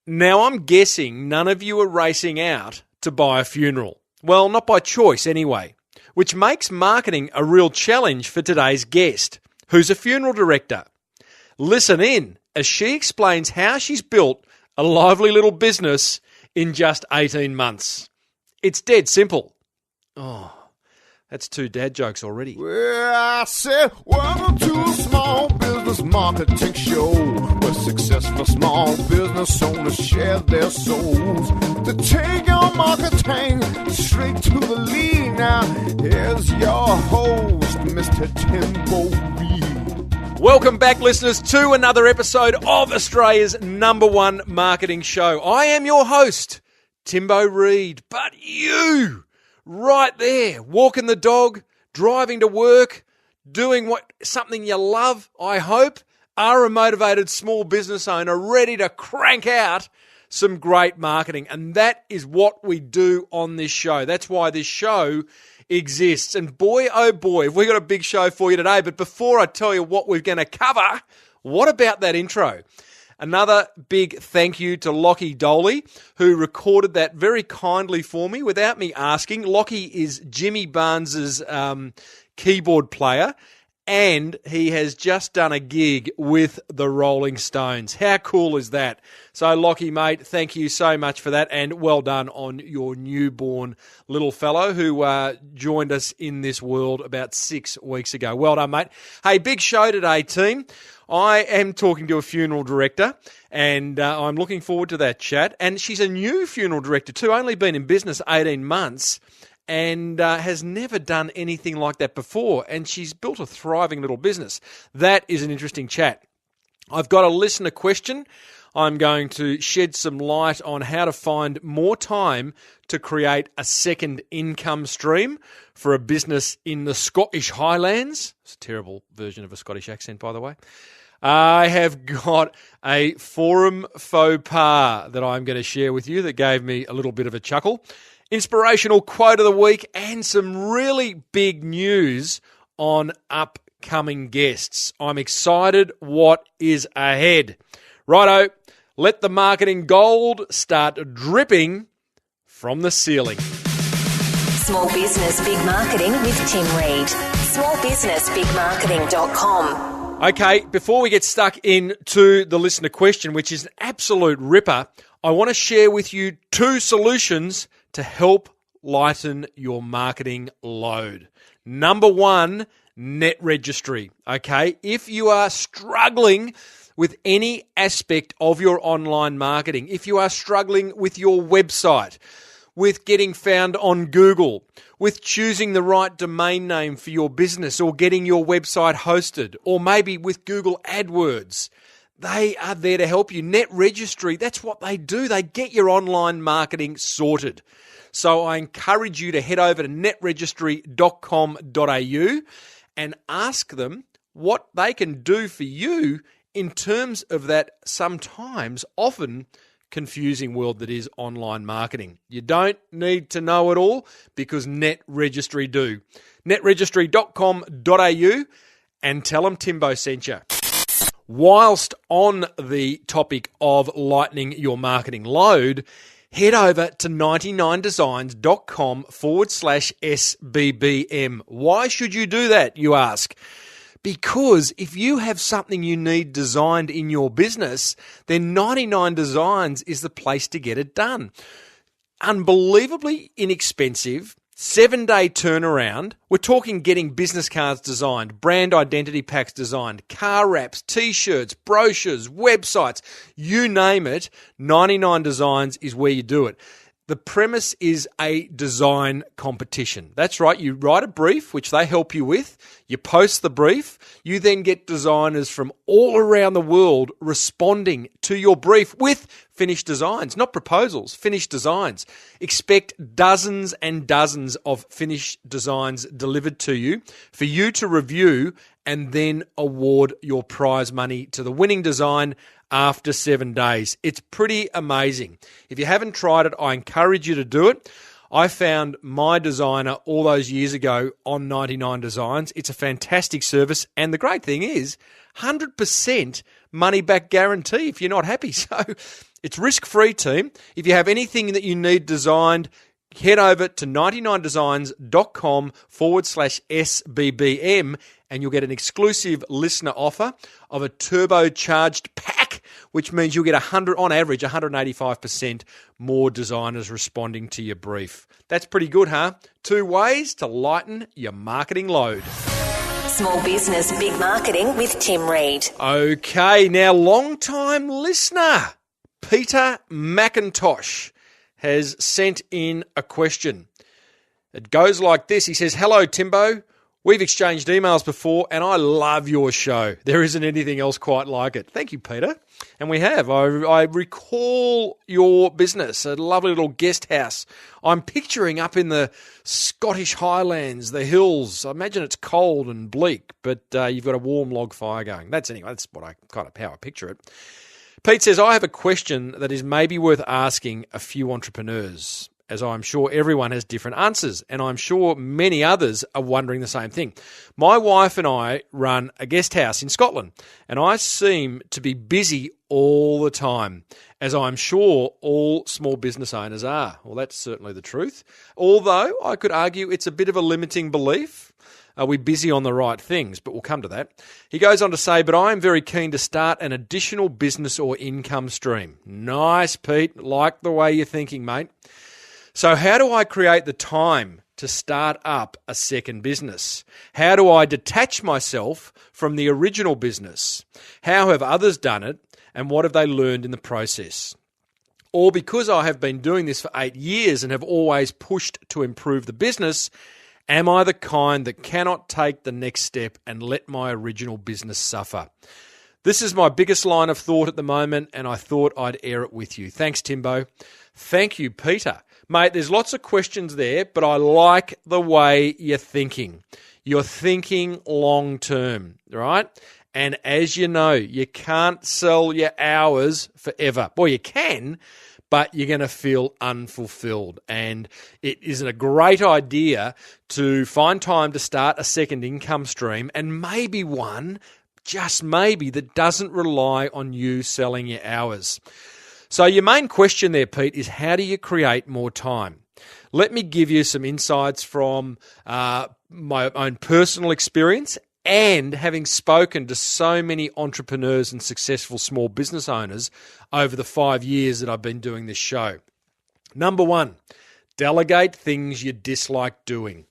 Now, I'm guessing none of you are racing out to buy a funeral. Well, not by choice anyway, which makes marketing a real challenge for today's guest, who's a funeral director. Listen in as she explains how she's built a lively little business in just 18 months. It's dead simple. Oh, that's 2 dad jokes already. Well, I said, welcome to a small business marketing show where successful small business owners share their souls to take your marketing straight to the lead. Now, here's your host, Mr. Timbo Reid. Welcome back, listeners, to another episode of Australia's #1 marketing show. I am your host, Timbo Reid, but you, right there, walking the dog, driving to work, doing something you love, I hope, are a motivated small business owner ready to crank out some great marketing. And that is what we do on this show. That's why this show exists. And boy, oh boy, have we got a big show for you today. But before I tell you what we're going to cover, what about that intro? Another big thank you to Lockie Doley, who recorded that very kindly for me without me asking. Lockie is Jimmy Barnes's keyboard player, and he has just done a gig with the Rolling Stones. How cool is that? So, Lockie, mate, thank you so much for that, and well done on your newborn little fellow who joined us in this world about 6 weeks ago. Well done, mate. Hey, big show today, team. I am talking to a funeral director, and I'm looking forward to that chat. And she's a new funeral director too, only been in business 18 months, and has never done anything like that before. And she's built a thriving little business. That is an interesting chat. I've got a listener question. I'm going to shed some light on how to find more time to create a second income stream for a business in the Scottish Highlands. It's a terrible version of a Scottish accent, by the way. I have got a forum faux pas that I'm going to share with you that gave me a little bit of a chuckle. Inspirational quote of the week and some really big news on upcoming guests. I'm excited what is ahead. Righto, let the marketing gold start dripping from the ceiling. Small Business Big Marketing with Tim Reid. smallbusinessbigmarketing.com. Okay, before we get stuck into the listener question, which is an absolute ripper, I want to share with you 2 solutions to help lighten your marketing load. Number 1, net registry. Okay, if you are struggling with any aspect of your online marketing, if you are struggling with your website, with getting found on Google, with choosing the right domain name for your business or getting your website hosted, or maybe with Google AdWords, they are there to help you. Net registry, that's what they do. They get your online marketing sorted. So I encourage you to head over to netregistry.com.au and ask them what they can do for you in terms of that sometimes, often confusing world that is online marketing. You don't need to know it all because Net Registry do. netregistry.com.au and tell them Timbo sent you. Whilst on the topic of lightening your marketing load, head over to 99designs.com/SBBM. Why should you do that, you ask? Because if you have something you need designed in your business, then 99 Designs is the place to get it done. Unbelievably inexpensive, 7-day turnaround. We're talking getting business cards designed, brand identity packs designed, car wraps, t-shirts, brochures, websites, you name it. 99 Designs is where you do it. The premise is a design competition. That's right. You write a brief, which they help you with. You post the brief. You then get designers from all around the world responding to your brief with finished designs, not proposals, finished designs. Expect dozens and dozens of finished designs delivered to you for you to review and then award your prize money to the winning design after 7 days. It's pretty amazing. If you haven't tried it, I encourage you to do it. I found my designer all those years ago on 99 Designs. It's a fantastic service. And the great thing is 100% money back guarantee if you're not happy. So it's risk-free, team. If you have anything that you need designed, head over to 99designs.com/SBBM and you'll get an exclusive listener offer of a turbocharged pack, which means you'll get on average 185% more designers responding to your brief. That's pretty good, huh? 2 ways to lighten your marketing load. Small Business, Big Marketing with Tim Reid. Okay, now long-time listener, Peter McIntosh, has sent in a question. It goes like this. He says, "Hello, Timbo. We've exchanged emails before, and I love your show. There isn't anything else quite like it." Thank you, Peter. And we have. I recall your business, a lovely little guest house. I'm picturing up in the Scottish Highlands, the hills. I imagine it's cold and bleak, but you've got a warm log fire going. That's what how I picture it. Pete says, "I have a question that is maybe worth asking a few entrepreneurs, as I'm sure everyone has different answers, and I'm sure many others are wondering the same thing. My wife and I run a guest house in Scotland, and I seem to be busy all the time, as I'm sure all small business owners are." Well, that's certainly the truth. Although I could argue it's a bit of a limiting belief. Are we busy on the right things? But we'll come to that. He goes on to say, "But I am very keen to start an additional business or income stream." Nice, Pete. Like the way you're thinking, mate. "So how do I create the time to start up a second business? How do I detach myself from the original business? How have others done it? And what have they learned in the process? Or because I have been doing this for 8 years and have always pushed to improve the business, am I the kind that cannot take the next step and let my original business suffer? This is my biggest line of thought at the moment, and I thought I'd air it with you. Thanks, Timbo." Thank you, Peter. Mate, there's lots of questions there, but I like the way you're thinking. You're thinking long term, right? And as you know, you can't sell your hours forever. Well, you can, but you're going to feel unfulfilled. And it isn't a great idea to find time to start a second income stream, and maybe one, just maybe, that doesn't rely on you selling your hours. So your main question there, Pete, is how do you create more time? Let me give you some insights from my own personal experience and having spoken to so many entrepreneurs and successful small business owners over the 5 years that I've been doing this show. Number 1, delegate things you dislike doing.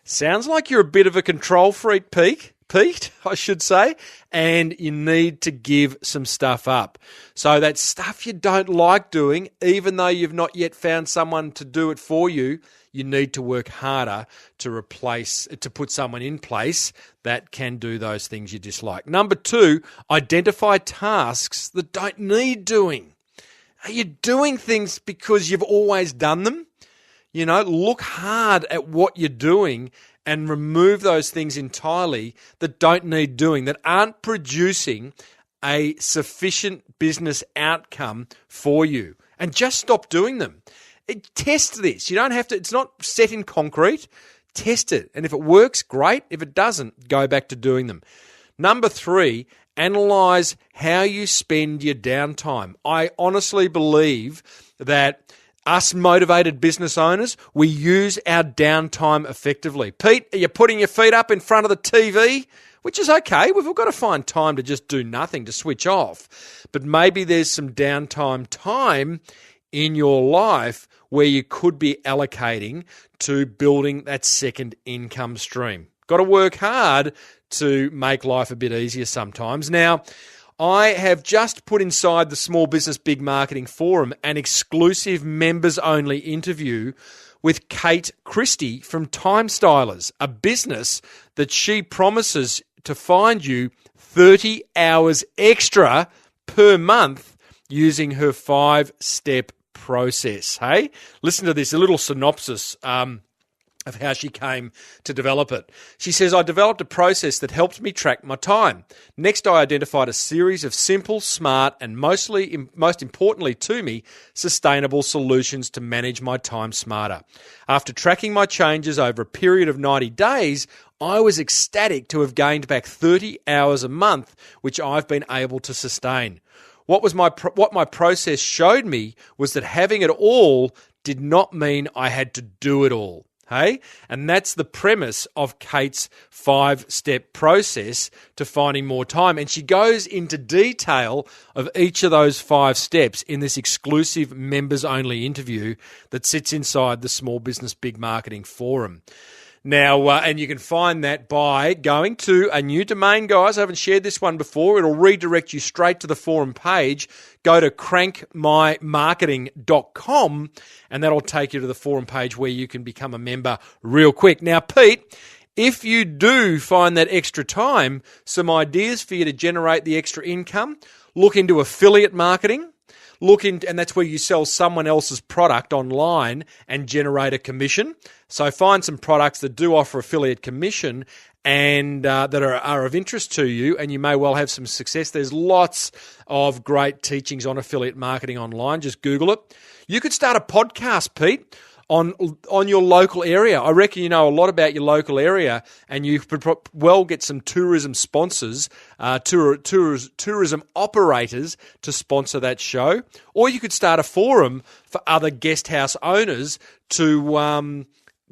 Sounds like you're a bit of a control freak, Pete, I should say, and you need to give some stuff up. So that stuff you don't like doing, even though you've not yet found someone to do it for you, you need to work harder to put someone in place that can do those things you dislike. Number 2, identify tasks that don't need doing. Are you doing things because you've always done them? You know, look hard at what you're doing and remove those things entirely that don't need doing, that aren't producing a sufficient business outcome for you, and just stop doing them. Test this. You don't have to, it's not set in concrete. Test it. And if it works, great. If it doesn't, go back to doing them. Number 3, analyze how you spend your downtime. I honestly believe that us motivated business owners, we use our downtime effectively. Pete, are you putting your feet up in front of the TV? Which is okay. We've all got to find time to just do nothing, to switch off. But maybe there's some downtime time in your life where you could be allocating to building that second income stream. Got to work hard to make life a bit easier sometimes. Now, I have just put inside the Small Business Big Marketing Forum an exclusive members-only interview with Kate Christie from Time Stylers, a business that she promises to find you 30 hours extra per month using her 5-step process. Hey, listen to this, a little synopsis. of how she came to develop it. She says, I developed a process that helped me track my time. Next, I identified a series of simple, smart, and most importantly to me, sustainable solutions to manage my time smarter. After tracking my changes over a period of 90 days, I was ecstatic to have gained back 30 hours a month, which I've been able to sustain. What my process showed me was that having it all did not mean I had to do it all. Hey? And that's the premise of Kate's 5-step process to finding more time. And she goes into detail of each of those 5 steps in this exclusive members-only interview that sits inside the Small Business Big Marketing Forum. Now, and you can find that by going to a new domain, guys. I haven't shared this one before. It'll redirect you straight to the forum page. Go to crankmymarketing.com and that'll take you to the forum page where you can become a member real quick. Now, Pete, if you do find that extra time, some ideas for you to generate the extra income, look into affiliate marketing. And that's where you sell someone else's product online and generate a commission. So find some products that do offer affiliate commission and that are of interest to you, and you may well have some success. There's lots of great teachings on affiliate marketing online. Just Google it. You could start a podcast, Pete, on your local area. I reckon you know a lot about your local area, and you could well get some tourism sponsors, tourism operators to sponsor that show. Or you could start a forum for other guest house owners to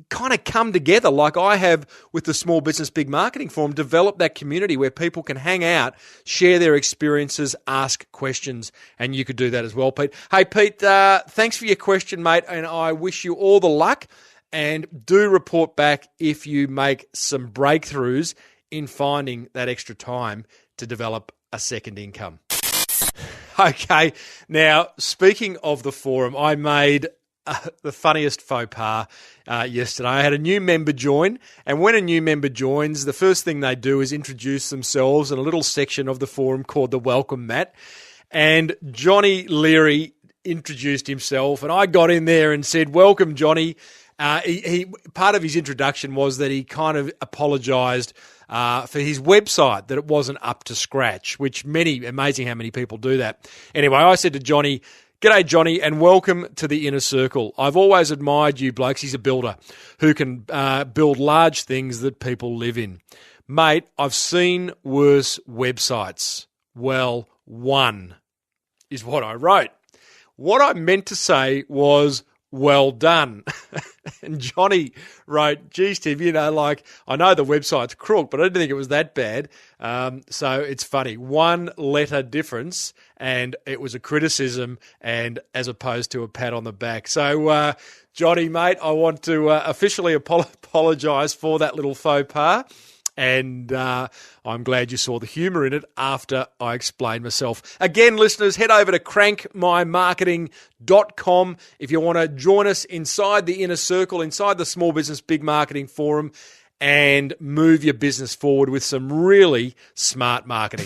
kind of come together like I have with the Small Business Big Marketing Forum, develop that community where people can hang out, share their experiences, ask questions, and you could do that as well, Pete. Hey, Pete, thanks for your question, mate, and I wish you all the luck, and do report back if you make some breakthroughs in finding that extra time to develop a second income. Okay, now, speaking of the forum, I made the funniest faux pas yesterday. I had a new member join, and when a new member joins, the first thing they do is introduce themselves in a little section of the forum called the Welcome Mat. And Johnny Leary introduced himself, and I got in there and said, "Welcome, Johnny." He part of his introduction was that he kind of apologised for his website, that it wasn't up to scratch, which amazing how many people do that. Anyway, I said to Johnny, "G'day, Johnny, and welcome to the inner circle. I've always admired you blokes." He's a builder who can build large things that people live in. "Mate, I've seen worse websites." Well, one is what I wrote. What I meant to say was, "Well done." And Johnny wrote, "Geez, Tim, I know the website's crook, but I didn't think it was that bad." So it's funny. 1 letter difference, and it was a criticism and as opposed to a pat on the back. So, Johnny, mate, I want to officially apologise for that little faux pas. And I'm glad you saw the humour in it after I explained myself. Again, listeners, head over to crankmymarketing.com if you want to join us inside the inner circle, inside the Small Business Big Marketing Forum, and move your business forward with some really smart marketing.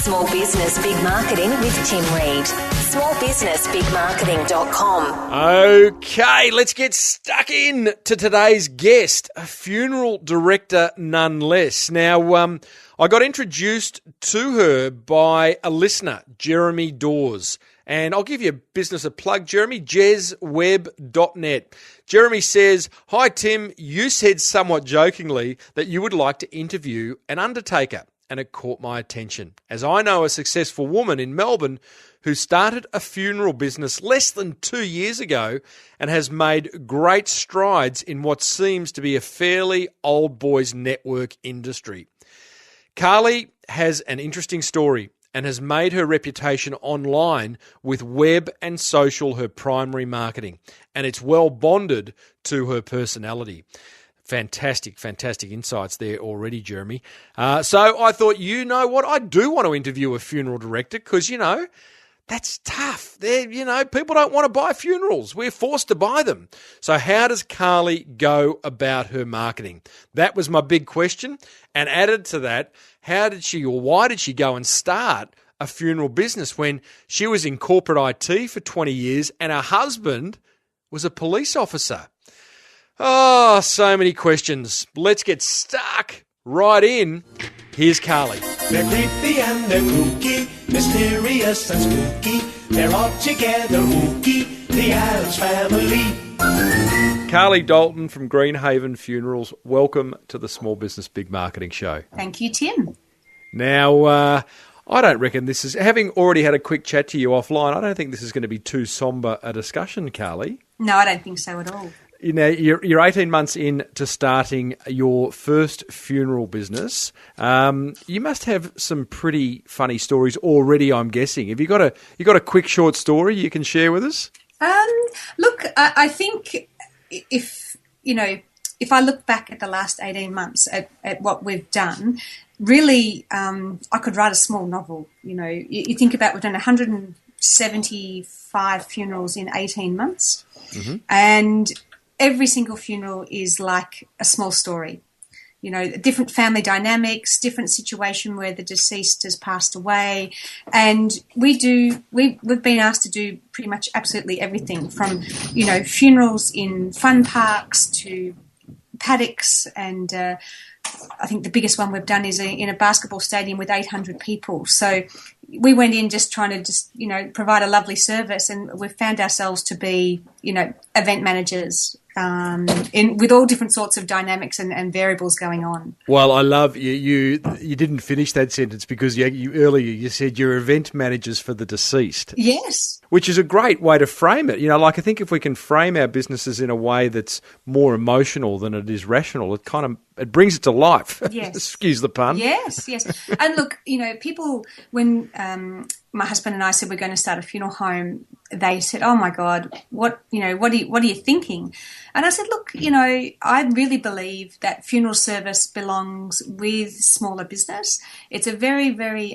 Small Business Big Marketing with Tim Reid. smallbusinessbigmarketing.com. Okay, let's get stuck in to today's guest, a funeral director none less. Now, I got introduced to her by a listener, Jeremy Dawes. And I'll give your business a plug, Jeremy, jezweb.net. Jeremy says, "Hi, Tim, you said somewhat jokingly that you would like to interview an undertaker, and it caught my attention, as I know a successful woman in Melbourne who started a funeral business less than 2 years ago and has made great strides in what seems to be a fairly old boys network industry. Carly has an interesting story and has made her reputation online with web and social her primary marketing, and it's well bonded to her personality." Fantastic, fantastic insights there already, Jeremy. So I thought, you know what, I do want to interview a funeral director because, that's tough. People don't want to buy funerals. We're forced to buy them. So how does Carly go about her marketing? That was my big question. And added to that, why did she go and start a funeral business when she was in corporate IT for 20 years and her husband was a police officer? Oh, so many questions. Let's get stuck right in. Here's Carly. They're creepy and they're kooky, mysterious and spooky. They're all together ooky, the Adams Family. Carly Dalton from GreenHaven Funerals. Welcome to the Small Business Big Marketing Show. Thank you, Tim. Now, I don't reckon this is, having already had a quick chat to you offline, I don't think this is going to be too sombre a discussion, Carly. No, I don't think so at all. You know, you're 18 months into starting your first funeral business. You must have some pretty funny stories already, I'm guessing. Have you got a quick short story you can share with us? Look, I think if I look back at the last 18 months at what we've done, really, I could write a small novel. You know, you think about, we've done 175 funerals in 18 months, and every single funeral is like a small story. You know, different family dynamics, different situation where the deceased has passed away. And we've been asked to do pretty much absolutely everything from, you know, funerals in fun parks to paddocks, and I think the biggest one we've done is in a basketball stadium with 800 people. So we went in just trying to provide a lovely service, and we've found ourselves to be, you know, event managers with all different sorts of dynamics and variables going on. Well, I love you didn't finish that sentence because you earlier you said you're event managers for the deceased. Yes. Which is a great way to frame it. You know, like I think if we can frame our businesses in a way that's more emotional than it is rational, it brings it to life. Yes. Excuse the pun. Yes. And look, you know, people, when my husband and I said we're going to start a funeral home, they said, "Oh my God, what are you thinking?" And I said, "Look, you know, I really believe that funeral service belongs with smaller business. It's a very, very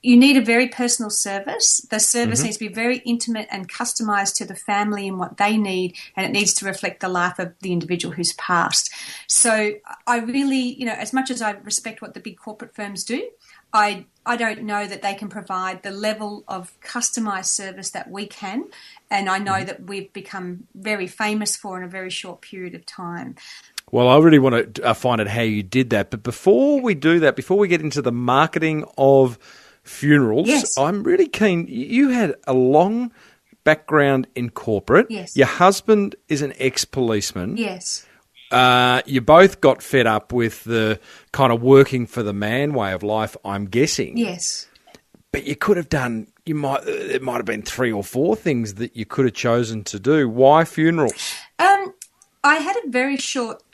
you need a very personal service. The service needs to be very intimate and customised to the family and what they need, and it needs to reflect the life of the individual who's passed." So I really, you know, as much as I respect what the big corporate firms do, I don't know that they can provide the level of customised service that we can, and I know that we've become very famous for in a very short period of time. Well, I really want to find out how you did that. But before we do that, before we get into the marketing of funerals, yes. I'm really keen. You had a long background in corporate. Yes. Your husband is an ex-policeman. Yes. You both got fed up with the kind of working for the man way of life, I'm guessing. Yes. But you could have done, it might have been 3 or 4 things that you could have chosen to do. Why funerals? I had a very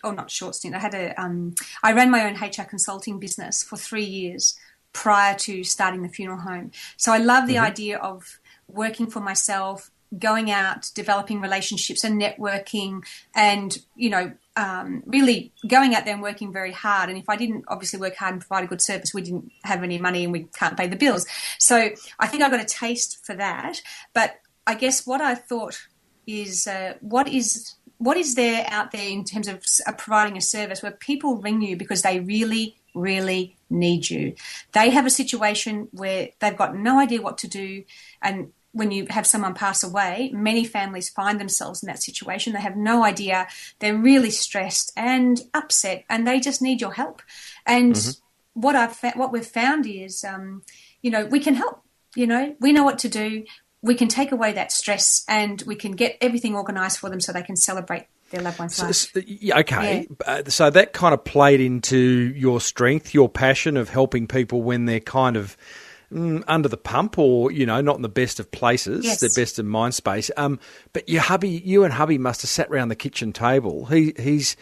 not short stint. I ran my own HR consulting business for 3 years prior to starting the funeral home. So I love the idea of working for myself, going out, developing relationships and networking, and, you know, really going out there and working very hard. And if I didn't obviously work hard and provide a good service, we didn't have any money and we can't pay the bills. So I think I got a taste for that. But I guess what I thought is what is there out there in terms of providing a service where people ring you because they really, really need you. They have a situation where they've got no idea what to do, and when you have someone pass away, many families find themselves in that situation. They have no idea. They're really stressed and upset, and they just need your help. And what we've found is, you know, we can help. You know, we know what to do. We can take away that stress, and we can get everything organised for them so they can celebrate their loved one's life. Okay. Yeah. So that kind of played into your strength, your passion of helping people when they're kind of under the pump, or, you know, not in the best of places, yes. the best of mind space. But you and hubby must have sat around the kitchen table. He's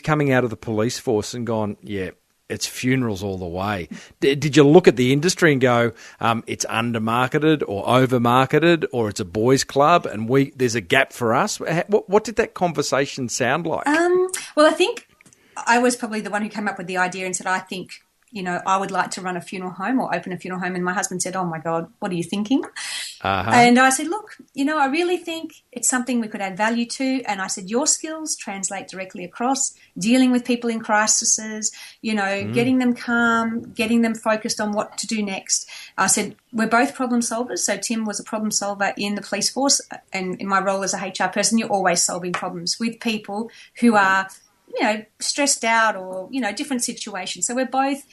coming out of the police force and gone, yeah, it's funerals all the way. Did you look at the industry and go, it's under-marketed or over-marketed, or it's a boys' club and there's a gap for us? What did that conversation sound like? Well, I think I was probably the one who came up with the idea and said, I think, you know, I would like to run a funeral home or open a funeral home. And my husband said, "Oh my God, what are you thinking?" And I said, look, I really think it's something we could add value to. And I said, your skills translate directly across dealing with people in crises, getting them calm, getting them focused on what to do next. I said, we're both problem solvers. So Tim was a problem solver in the police force. And in my role as a HR person, you're always solving problems with people who are, stressed out or, different situations. So we're both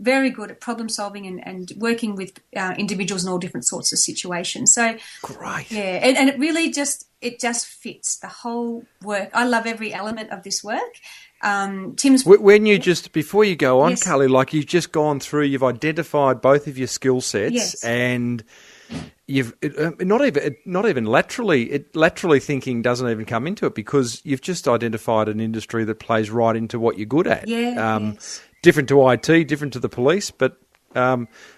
very good at problem solving and working with individuals in all different sorts of situations. So great, yeah, and it really just fits the whole work. I love every element of this work. Tim's when you just before you go on, yes. Cully, like you've just gone through, you've identified both of your skill sets, yes. and you've not even laterally thinking doesn't even come into it because you've just identified an industry that plays right into what you're good at. Yes. Different to IT, different to the police, but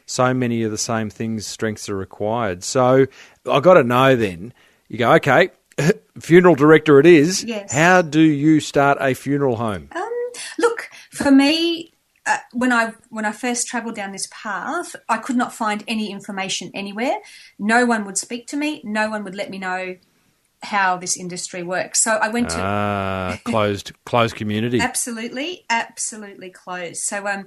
so many of the same things, strengths are required. So I've got to know then, you go, okay, funeral director it is. Yes. How do you start a funeral home? Look, for me, when I first travelled down this path, I could not find any information anywhere. No one would speak to me. No one would let me know how this industry works. So I went to closed community. Absolutely closed. So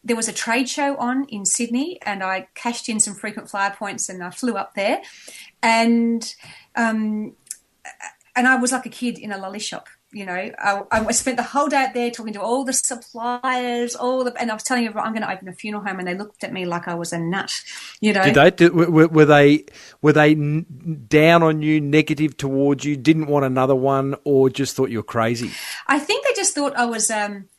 there was a trade show on in Sydney, and I cashed in some frequent flyer points, and I flew up there, and I was like a kid in a lolly shop. I spent the whole day out there talking to all the suppliers, and I was telling everyone I'm going to open a funeral home, and they looked at me like I was a nut. Did they? Were they down on you, negative towards you, didn't want another one, or just thought you were crazy? I think they just thought I was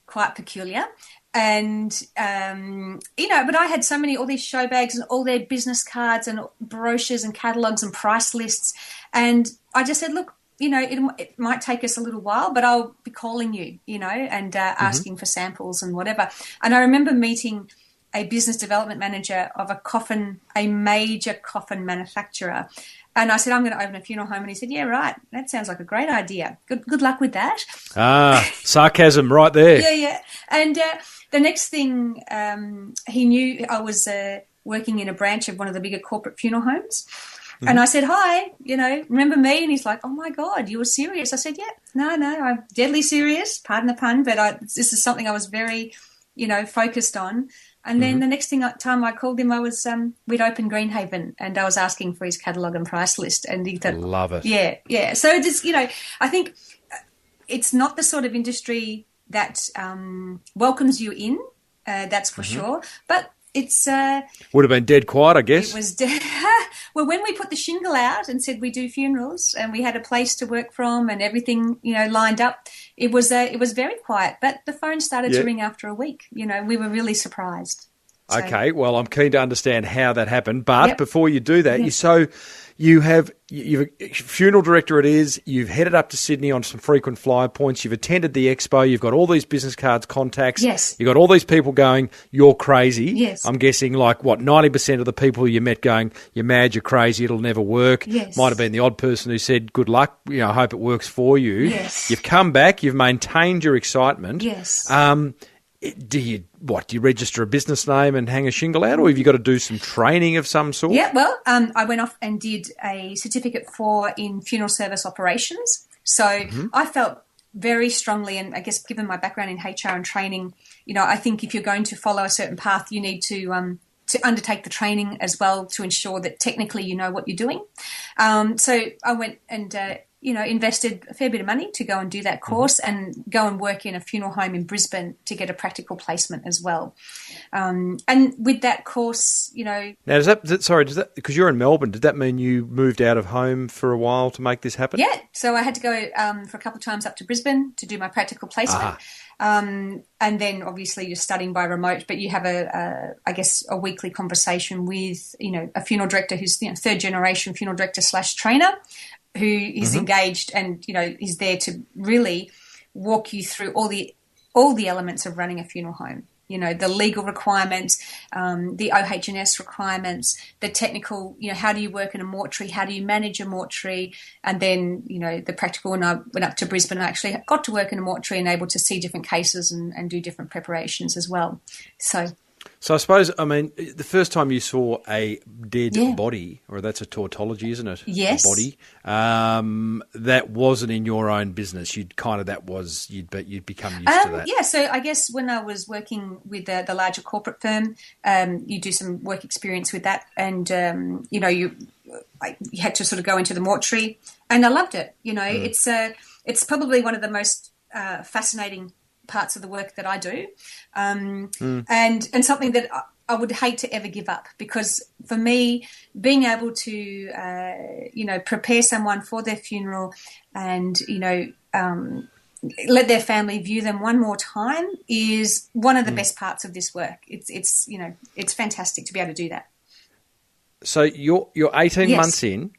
quite peculiar. And, but I had all these show bags and all their business cards and brochures and catalogues and price lists. And I just said, look, it might take us a little while, but I'll be calling you, and asking for samples and whatever. And I remember meeting a business development manager of a major coffin manufacturer. And I said, I'm going to open a funeral home. And he said, yeah, right. That sounds like a great idea. Good luck with that. Sarcasm right there. Yeah. And the next thing he knew I was working in a branch of one of the bigger corporate funeral homes. And I said, hi, remember me? And he's like, oh, my God, you were serious. I said, yeah, no, I'm deadly serious, pardon the pun, but this is something I was very, focused on. And then the next time I called him, we'd opened GreenHaven, and I was asking for his catalogue and price list. And he thought, love it. Yeah. So just, I think it's not the sort of industry that welcomes you in, that's for sure, but it's would have been dead quiet, I guess. It was dead. Well, when we put the shingle out and said we do funerals, and we had a place to work from and everything, lined up, it was very quiet. But the phone started to ring after a week. We were really surprised. So, okay, well, I'm keen to understand how that happened. But before you do that, you're a funeral director it is, you've headed up to Sydney on some frequent flyer points, you've attended the expo, you've got all these business cards, contacts, you've got all these people going, you're crazy. Yes. I'm guessing 90% of the people you met going, you're mad, you're crazy, it'll never work. Yes. Might have been the odd person who said, good luck, I hope it works for you. Yes. You've come back, you've maintained your excitement. Yes. Do you register a business name and hang a shingle out, or have you got to do some training of some sort? Yeah, well, I went off and did a certificate in funeral service operations. So I felt very strongly, and I guess given my background in HR and training, I think if you're going to follow a certain path, you need to undertake the training as well to ensure that technically you know what you're doing. So I went and invested a fair bit of money to go and do that course and go and work in a funeral home in Brisbane to get a practical placement as well. And with that course, Now, does that, because you're in Melbourne, did that mean you moved out of home for a while to make this happen? Yeah. So I had to go for a couple of times up to Brisbane to do my practical placement. And then obviously you're studying by remote, but you have a weekly conversation with, a funeral director who's, third generation funeral director / trainer, who is engaged and, is there to really walk you through all the elements of running a funeral home. The legal requirements, the OH&S requirements, the technical, how do you work in a mortuary? How do you manage a mortuary? And then, the practical, when I went up to Brisbane, I actually got to work in a mortuary and able to see different cases and do different preparations as well. So I suppose, I mean, the first time you saw a dead Yeah. body, or that's a tautology, isn't it? Yes. A body. That wasn't in your own business. You'd become used to that. Yeah, so I guess when I was working with the larger corporate firm, you do some work experience with that, and you had to sort of go into the mortuary, and I loved it. It's probably one of the most fascinating parts of the work that I do, and something that I would hate to ever give up, because for me, being able to prepare someone for their funeral and let their family view them one more time is one of the best parts of this work. It's fantastic to be able to do that. So you're 18 Yes. months in,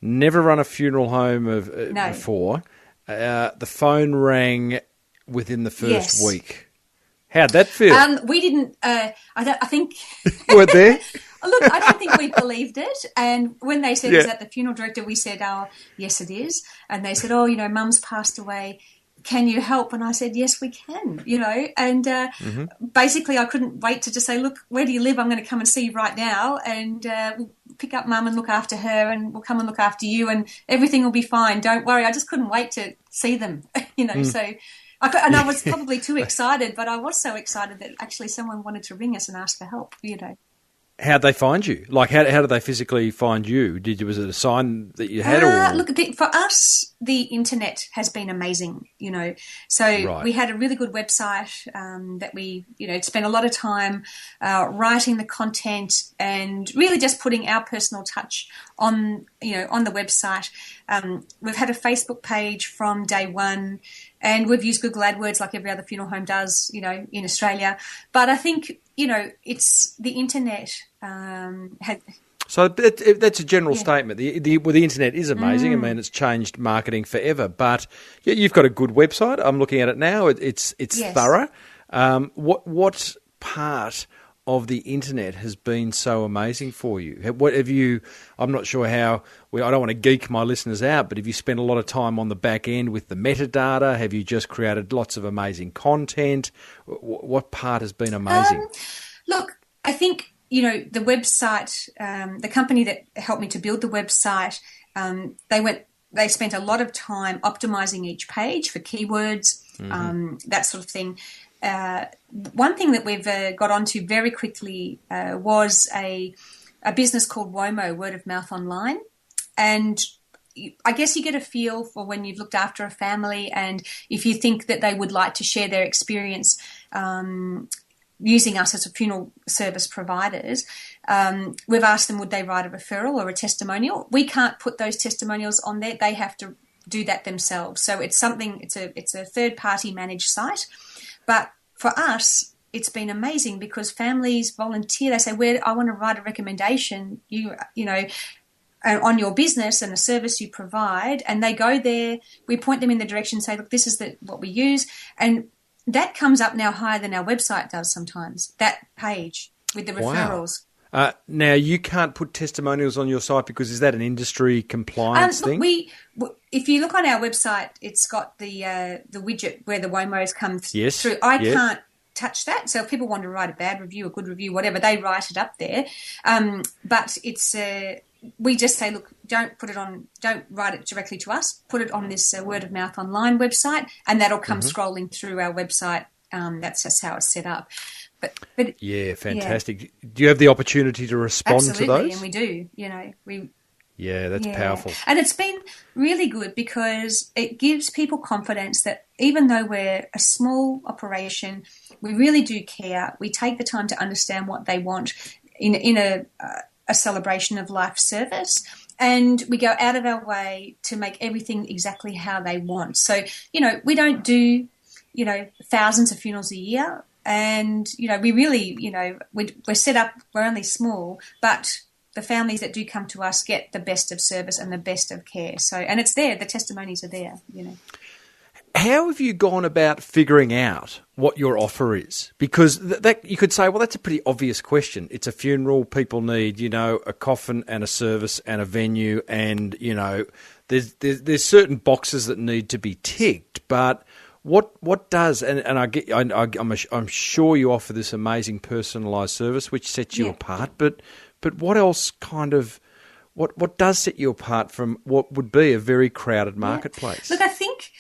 never run a funeral home No. before. The phone rang within the first Yes. week. How'd that feel? We didn't. I think. Weren't there? Look, I don't think we believed it. And when they said, Yeah. "Is that the funeral director?" we said, "Oh, yes, it is." And they said, "Oh, Mum's passed away. Can you help?" And I said, "Yes, we can." And basically, I couldn't wait to just say, "Look, where do you live? I'm going to come and see you right now, and we'll pick up Mum and look after her, and we'll come and look after you, and everything will be fine. Don't worry." I just couldn't wait to see them. So. I was probably too excited, but I was so excited that actually someone wanted to ring us and ask for help. How'd they find you? Like, how did they physically find you? Was it a sign that you had? Or? Look, for us, the internet has been amazing, So Right. we had a really good website that we, spent a lot of time writing the content and really just putting our personal touch on the website. We've had a Facebook page from day one, and we've used Google AdWords like every other funeral home does, in Australia. But I think, it's the internet So that's a general statement. The internet is amazing. I mean, it's changed marketing forever. But you've got a good website. I'm looking at it now. It's Yes. thorough. What part of the internet has been so amazing for you? What have you? I'm not sure how. I don't want to geek my listeners out, but have you spent a lot of time on the back end with the metadata? Have you just created lots of amazing content? What part has been amazing? Look, I think, the website, the company that helped me to build the website, they spent a lot of time optimizing each page for keywords, that sort of thing. One thing that we've got onto very quickly was a business called Womo, Word of Mouth Online. And I guess you get a feel for when you've looked after a family, and if you think that they would like to share their experience using us as a funeral service providers, we've asked them would they write a referral or a testimonial. We can't put those testimonials on there. They have to do that themselves. So it's a third-party managed site. But for us, it's been amazing because families volunteer. They say, I want to write a recommendation, on your business and the service you provide. And they go there. We point them in the direction, say, look, this is what we use. And that comes up now higher than our website does sometimes, that page with the referrals. Wow. Now, you can't put testimonials on your site because is that an industry compliance thing? If you look on our website, it's got the widget where the Womos come through. I can't touch that. So if people want to write a bad review, a good review, whatever, they write it up there. But it's we just say, look, don't write it directly to us. Put it on this Word of Mouth Online website, and that'll come scrolling through our website. That's just how it's set up. But yeah, fantastic. Yeah. Do you have the opportunity to respond Absolutely, to those? And we do. Yeah, that's powerful. And it's been really good because it gives people confidence that even though we're a small operation, we really do care. We take the time to understand what they want in a celebration of life service, and we go out of our way to make everything exactly how they want. So, we don't do, thousands of funerals a year. And, we really, we're set up, we're only small, but the families that do come to us get the best of service and the best of care. So, and it's there, the testimonies are there, How have you gone about figuring out what your offer is? Because that you could say, well, that's a pretty obvious question. It's a funeral. People need, a coffin and a service and a venue, and there's certain boxes that need to be ticked. But What does I'm sure you offer this amazing personalised service which sets you apart, but what else kind of what does set you apart from what would be a very crowded marketplace? Look, I think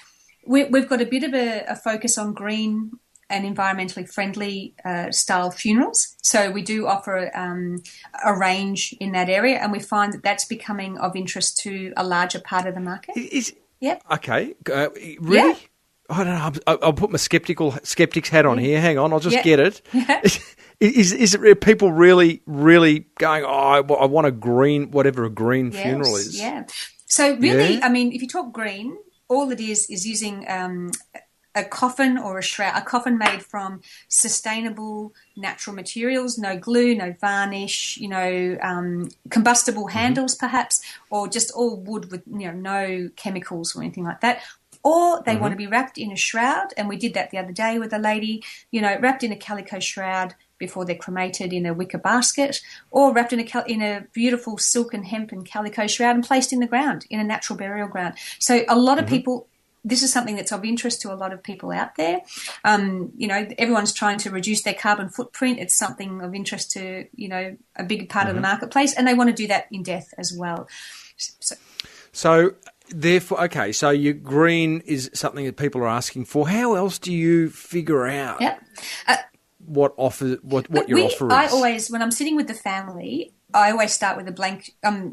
we've got a bit of a focus on green and environmentally friendly style funerals. So we do offer a range in that area, and we find that that's becoming of interest to a larger part of the market. Okay. Really? Yeah. I don't know. I'll put my skeptic's hat on here. Hang on, I'll just get it. Yeah. Is it people really, really going, I want a green, whatever a green funeral is? Yeah. So really, I mean, if you talk green, all it is using a coffin or a shroud, a coffin made from sustainable natural materials, no glue, no varnish, combustible handles perhaps, or just all wood with, no chemicals or anything like that. Or they want to be wrapped in a shroud, and we did that the other day with a lady, wrapped in a calico shroud before they're cremated in a wicker basket, or wrapped in a beautiful silk and hemp and calico shroud and placed in the ground, in a natural burial ground. So a lot of people, this is something that's of interest to a lot of people out there. Everyone's trying to reduce their carbon footprint. It's something of interest to, a big part of the marketplace, and they want to do that in death as well. So therefore, okay, so your green is something that people are asking for. How else do you figure out what your offer is? I always, when I'm sitting with the family, I always start with a blank. I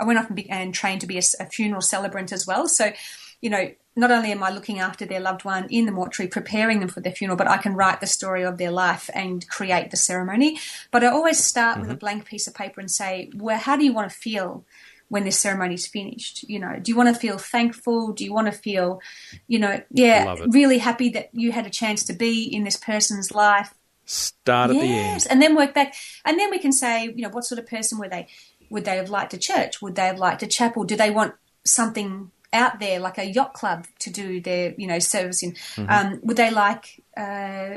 went off and trained to be a funeral celebrant as well. So, not only am I looking after their loved one in the mortuary, preparing them for their funeral, but I can write the story of their life and create the ceremony. But I always start with a blank piece of paper and say, well, how do you want to feel when this ceremony is finished? Do you want to feel thankful? Do you want to feel, really happy that you had a chance to be in this person's life? Start at the end. And then work back. And then we can say, what sort of person were they? Would they have liked a church? Would they have liked a chapel? Do they want something out there like a yacht club to do their, service in? Would they like...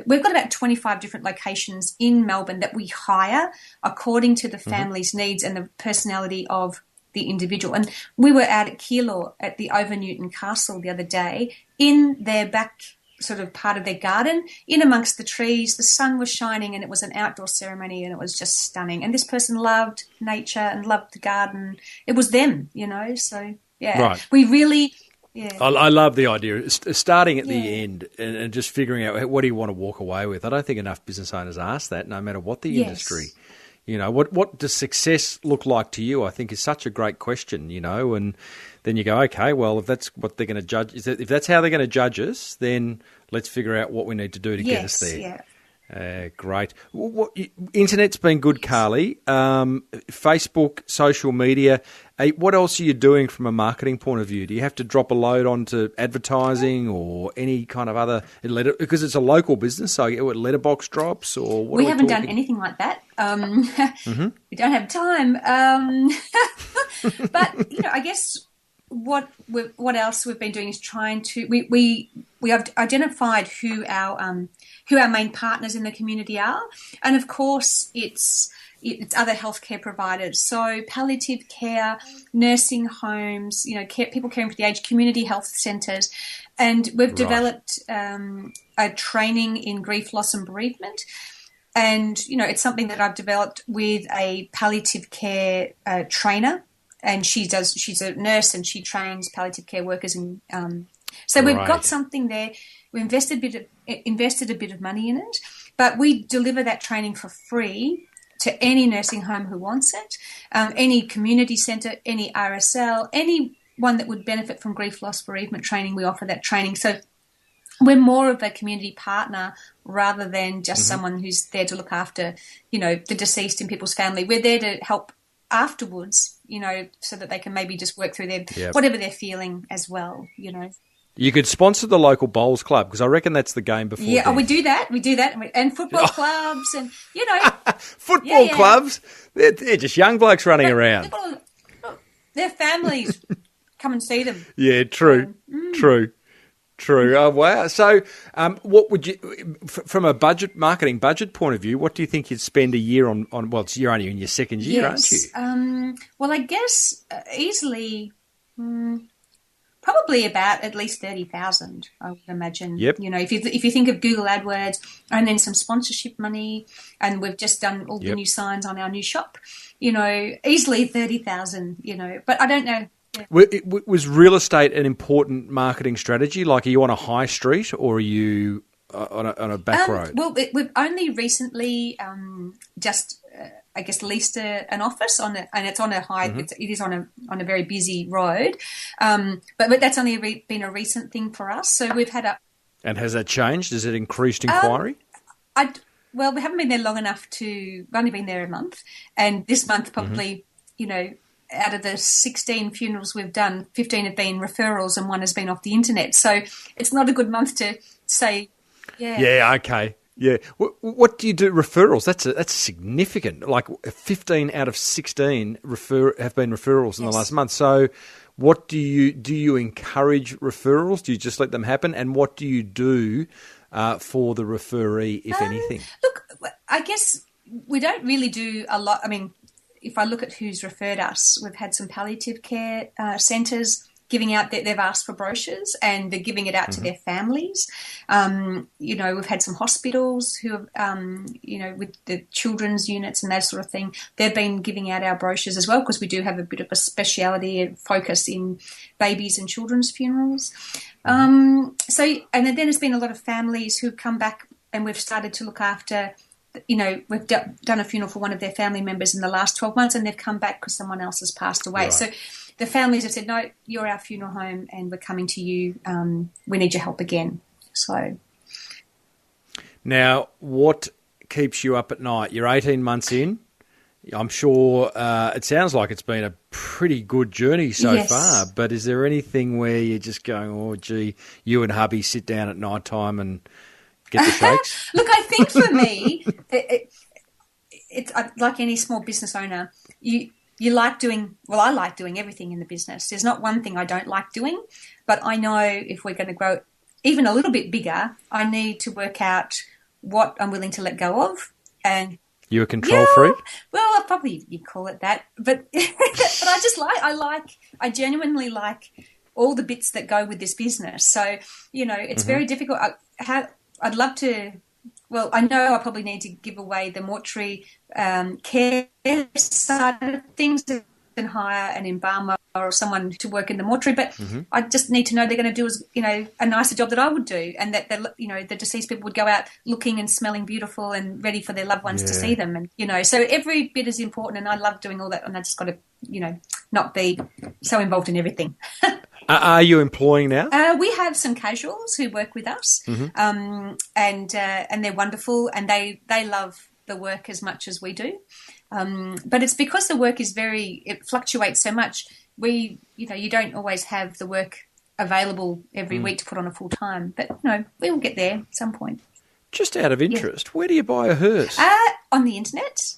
we've got about 25 different locations in Melbourne that we hire according to the family's needs and the personality of the individual. And we were out at Keilor at the Over Newton Castle the other day in their back sort of part of their garden, in amongst the trees. The sun was shining and it was an outdoor ceremony and it was just stunning. And this person loved nature and loved the garden. It was them, so right. We really... Yeah. I love the idea starting at the end and just figuring out what do you want to walk away with. I don't think enough business owners ask that, no matter what the industry. What does success look like to you? I think is such a great question, and then you go, okay, well, if that's what they're going to judge, if that's how they're going to judge us, then let's figure out what we need to do to get us there. Yeah. Great. Internet's been good, Carly. Facebook, social media. What else are you doing from a marketing point of view? Do you have to drop a load onto advertising or any kind of other because it's a local business? So letterbox drops or what? We haven't done anything like that. We don't have time. But I guess what else we've been doing is trying to we have identified who our main partners in the community are, and of course it's other healthcare providers, so palliative care, nursing homes, people caring for the aged, community health centres, and we've developed a training in grief, loss and bereavement. And, it's something that I've developed with a palliative care trainer, and she's a nurse and she trains palliative care workers. And so we've got something there. We invested a bit of money in it, but we deliver that training for free to any nursing home who wants it, any community centre, any RSL, anyone that would benefit from grief, loss, bereavement training, we offer that training. So we're more of a community partner rather than just someone who's there to look after, the deceased in people's family. We're there to help afterwards, so that they can maybe just work through their whatever they're feeling as well, You could sponsor the local bowls club because I reckon that's the game before. Yeah, we do that, and football clubs, and football clubs. They're just young blokes running around. Their families come and see them. Yeah, true. Oh wow! So, what would you, from a marketing budget point of view, what do you think you'd spend a year on? Well, you're only in your second year, aren't you? Well, I guess easily. Probably about at least 30,000, I would imagine. Yep. You know, if you think of Google AdWords and then some sponsorship money, and we've just done all the new signs on our new shop, you know, easily 30,000. You know, but I don't know. Yeah. Was real estate an important marketing strategy? Like, are you on a high street or are you on a back road? Well, we've only recently I guess leased an office and it's on a high. It is on a very busy road, but that's only been a recent thing for us. So we've had And has that changed? Has it increased inquiry? Well, we haven't been there long enough we've only been there a month, and this month probably, you know, out of the 16 funerals we've done, 15 have been referrals and 1 has been off the internet. So it's not a good month to say. Yeah. Yeah. Okay. Yeah. What do you do? Referrals. That's significant. Like 15 out of 16 have been referrals in the last month. So, what do you encourage referrals? Do you just let them happen? And what do you do for the referee, if anything? Look, I guess we don't really do a lot. I mean, if I look at who's referred us, we've had some palliative care centres giving out, they've asked for brochures and they're giving it out to their families. You know, we've had some hospitals who have, you know, with the children's units and that sort of thing, they've been giving out our brochures as well, because we do have a bit of a speciality and focus in babies and children's funerals. And then there's been a lot of families who've come back and we've started to look after. You know, we've done a funeral for one of their family members in the last 12 months and they've come back because someone else has passed away. Right. So the families have said, no, you're our funeral home and we're coming to you. We need your help again. So now, what keeps you up at night? You're 18 months in. I'm sure it sounds like it's been a pretty good journey so far, but is there anything where you're just going, oh, gee, you and hubby sit down at night time and get the shakes? Look, I think for me, it's like any small business owner, you like doing, well, I like doing everything in the business. There's not one thing I don't like doing, but I know if we're going to grow even a little bit bigger, I need to work out what I'm willing to let go of. And you a control freak? Well, probably you call it that, but but I genuinely like all the bits that go with this business. So, you know, it's very difficult. I'd love to. Well, I know I probably need to give away the mortuary care side of things and hire an embalmer or someone to work in the mortuary, but I just need to know they're going to do, a nicer job that I would do, and that the deceased people would go out looking and smelling beautiful and ready for their loved ones to see them, and so every bit is important, and I love doing all that, and I just got to not be so involved in everything. Are you employing now? We have some casuals who work with us, and they're wonderful, and they love the work as much as we do. But it's because the work is it fluctuates so much. You don't always have the work available every week to put on a full time, but we will get there at some point. Just out of interest, where do you buy a hearse? On the internet.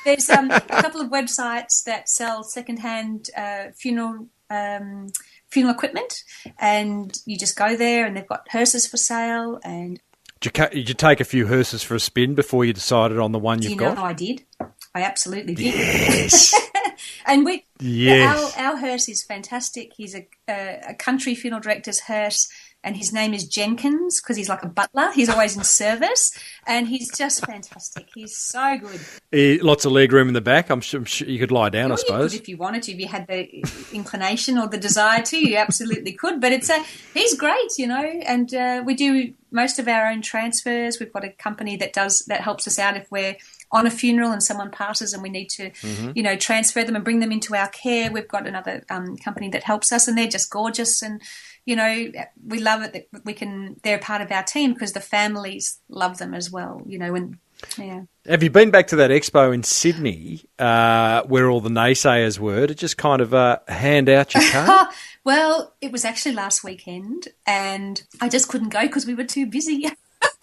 There's a couple of websites that sell secondhand funeral equipment, and you just go there and they've got hearses for sale. And did you take a few hearses for a spin before you decided on the one you've got? I did. I absolutely did. Yes. And our hearse is fantastic. He's a country funeral director's hearse, and his name is Jenkins because he's like a butler. He's always in service, and he's just fantastic. He's so good. Lots of leg room in the back. I'm sure you could lie down, I suppose. You could if you wanted to. If you had the inclination or the desire to, you absolutely could. But he's great, and we do most of our own transfers. We've got a company that helps us out if we're on a funeral and someone passes and we need to, transfer them and bring them into our care. We've got another company that helps us, and they're just gorgeous, and we love it that they're part of our team because the families love them as well, Have you been back to that expo in Sydney where all the naysayers were to just kind of hand out your card? Well, it was actually last weekend and I just couldn't go because we were too busy.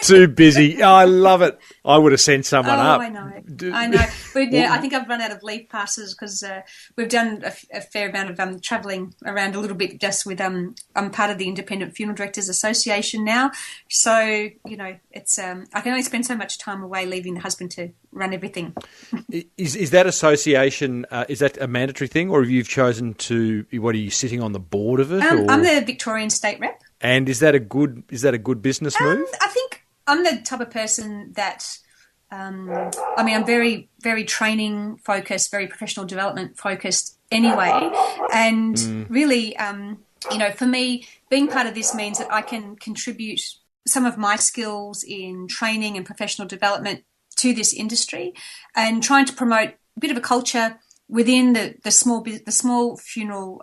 Too busy. Oh, I love it. I would have sent someone up. I know. But yeah, I think I've run out of leave passes because we've done a fair amount of travelling around a little bit just with, I'm part of the Independent Funeral Directors Association now. So, it's I can only spend so much time away leaving the husband to run everything. Is that association, is that a mandatory thing, or have you chosen to, what are you, sitting on the board of it? I'm the Victorian State Rep. And is that a good business move? I think I'm the type of person that, I'm very, very training focused, very professional development focused anyway. And really, for me, being part of this means that I can contribute some of my skills in training and professional development to this industry and trying to promote a bit of a culture within the small funeral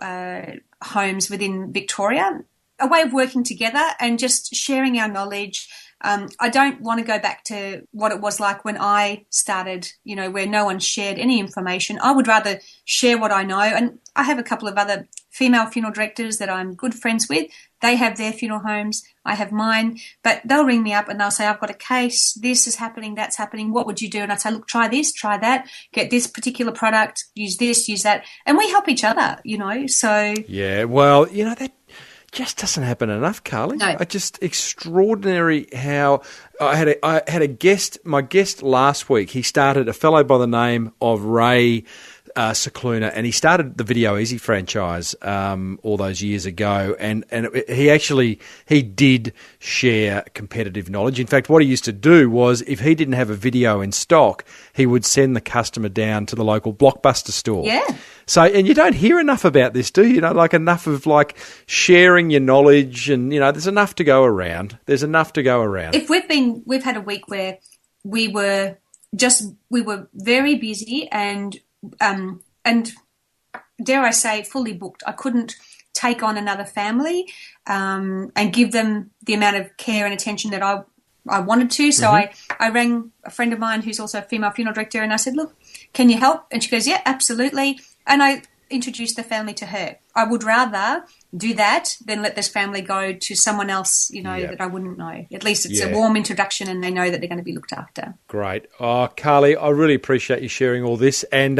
homes within Victoria, a way of working together and just sharing our knowledge. I don't want to go back to what it was like when I started, where no one shared any information. I would rather share what I know. And I have a couple of other female funeral directors that I'm good friends with. They have their funeral homes. I have mine. But they'll ring me up and they'll say, I've got a case. This is happening. That's happening. What would you do? And I'd say, look, try this, try that. Get this particular product. Use this, use that. And we help each other, so. Yeah, well, that just doesn't happen enough, Carly. No. Just extraordinary how I had a guest. My guest last week, he started, a fellow by the name of Reid Cicluna, and he started the Video Easy franchise all those years ago, and he did share competitive knowledge. In fact, what he used to do was, if he didn't have a video in stock, he would send the customer down to the local Blockbuster store. Yeah. So, and you don't hear enough about this, do you? Enough of sharing your knowledge, and there's enough to go around. If we've had a week where we were very busy and dare I say, fully booked. I couldn't take on another family and give them the amount of care and attention that I wanted to. So I rang a friend of mine who's also a female funeral director, and I said, look, can you help? And she goes, yeah, absolutely. And I introduced the family to her. I would rather do that than let this family go to someone else, that I wouldn't know. At least it's a warm introduction and they know that they're going to be looked after. Great. Oh, Carly, I really appreciate you sharing all this. And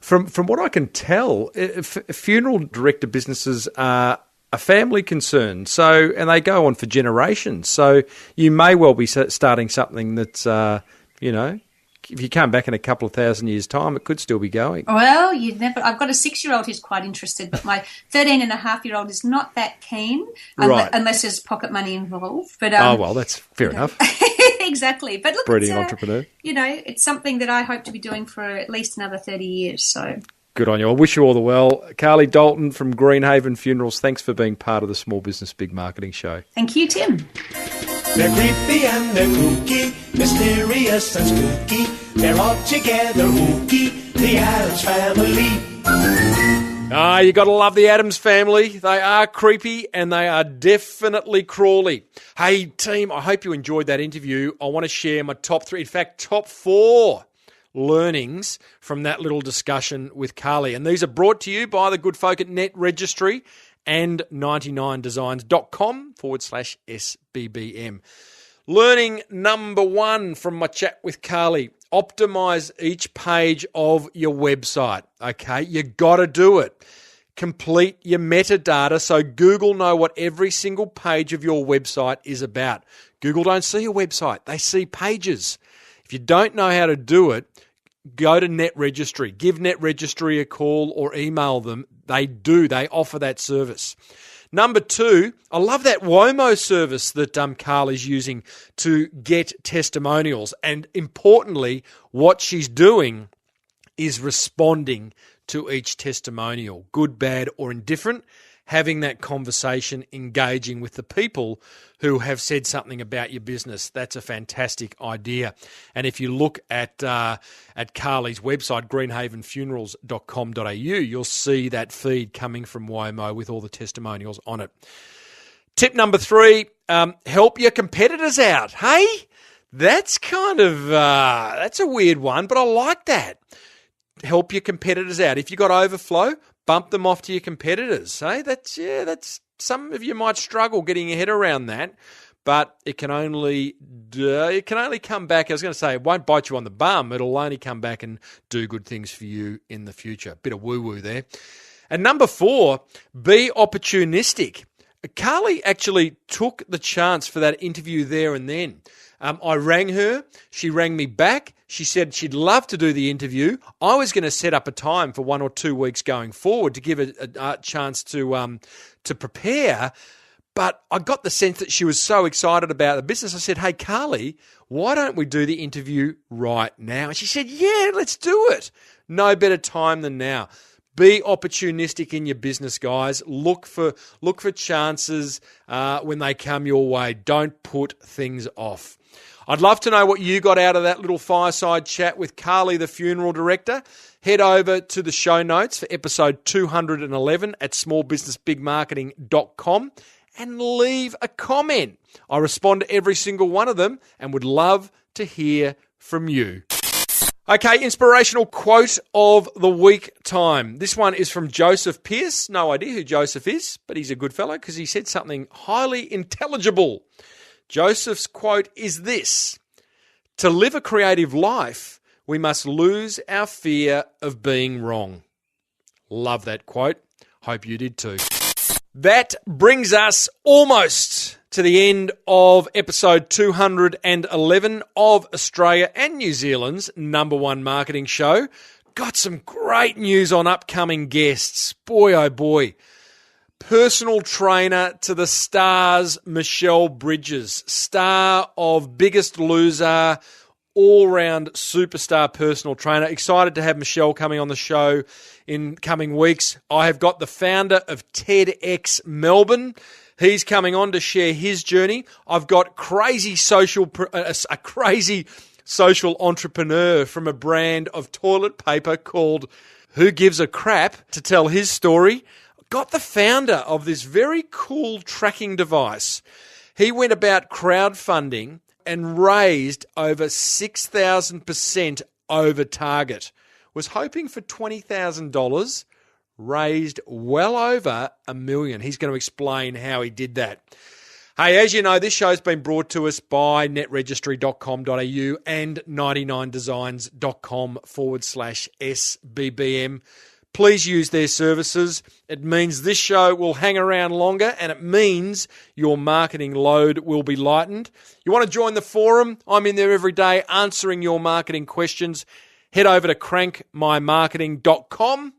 from what I can tell, funeral director businesses are a family concern. So, and they go on for generations. So you may well be starting something that's, if you come back in a couple of thousand years' time, it could still be going. Well, I've got a 6-year-old who's quite interested, but my 13-and-a-half-year-old is not that keen, unless there's pocket money involved. But that's fair enough. Exactly. But look, brilliant entrepreneur. It's something that I hope to be doing for at least another 30 years. So good on you. I wish you all the well. Carly Dalton from GreenHaven Funerals, thanks for being part of the Small Business Big Marketing Show. Thank you, Tim. They're creepy and they're kooky, mysterious and spooky. They're all together ooky, the Addams Family. You got to love the Addams Family. They are creepy and they are definitely crawly. Hey, team, I hope you enjoyed that interview. I want to share my top 3, in fact, top 4 learnings from that little discussion with Carly. And these are brought to you by the good folk at Net Registry and 99designs.com/SBBM. Learning number 1 from my chat with Carly: optimize each page of your website. Okay, you got to do it. Complete your metadata so Google know what every single page of your website is about. Google don't see your website, they see pages. If you don't know how to do it, go to Net Registry. Give Net Registry a call or email them. They offer that service. Number 2, I love that Womo service that Carly's using to get testimonials. And importantly, what she's doing is responding to each testimonial, good, bad, or indifferent, having that conversation, engaging with the people who have said something about your business. That's a fantastic idea. And if you look at Carly's website, greenhavenfunerals.com.au, you'll see that feed coming from Womo with all the testimonials on it. Tip number 3, help your competitors out. Hey, that's kind of, that's a weird one, but I like that. Help your competitors out. If you've got overflow, bump them off to your competitors. Hey, that's some of you might struggle getting your head around that, but it can only come back. I was going to say it won't bite you on the bum. It'll only come back and do good things for you in the future. Bit of woo-woo there. And number 4, be opportunistic. Carly actually took the chance for that interview there and then. I rang her. She rang me back. She said she'd love to do the interview. I was going to set up a time for 1 or 2 weeks going forward to give a chance to prepare. But I got the sense that she was so excited about the business. I said, hey, Carly, why don't we do the interview right now? And she said, yeah, let's do it. No better time than now. Be opportunistic in your business, guys. Look for chances when they come your way. Don't put things off. I'd love to know what you got out of that little fireside chat with Carly, the funeral director. Head over to the show notes for episode 211 at smallbusinessbigmarketing.com and leave a comment. I respond to every single one of them and would love to hear from you. Okay, inspirational quote of the week time. This one is from Joseph Pierce. No idea who Joseph is, but he's a good fellow because he said something highly intelligible. Joseph's quote is this: to live a creative life, we must lose our fear of being wrong. Love that quote. Hope you did too. That brings us almost to the end of episode 211 of Australia and New Zealand's #1 marketing show. Got some great news on upcoming guests. Boy, oh boy. Personal trainer to the stars, Michelle Bridges, star of Biggest Loser, all-round superstar personal trainer. Excited to have Michelle coming on the show in coming weeks. I have got the founder of TEDx Melbourne. He's coming on to share his journey. I've got a crazy social entrepreneur from a brand of toilet paper called Who Gives a Crap to tell his story. Got the founder of this very cool tracking device. He went about crowdfunding and raised over 6,000% over target. Was hoping for $20,000. Raised well over $1 million. He's going to explain how he did that. Hey, as you know, this show's been brought to us by netregistry.com.au and 99designs.com/SBBM. Please use their services. It means this show will hang around longer, and it means your marketing load will be lightened. You want to join the forum? I'm in there every day answering your marketing questions. Head over to crankmymarketing.com.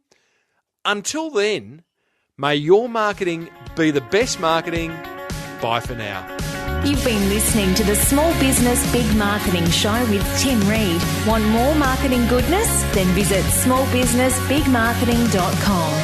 Until then, may your marketing be the best marketing. Bye for now. You've been listening to the Small Business Big Marketing Show with Tim Reid. Want more marketing goodness? Then visit smallbusinessbigmarketing.com.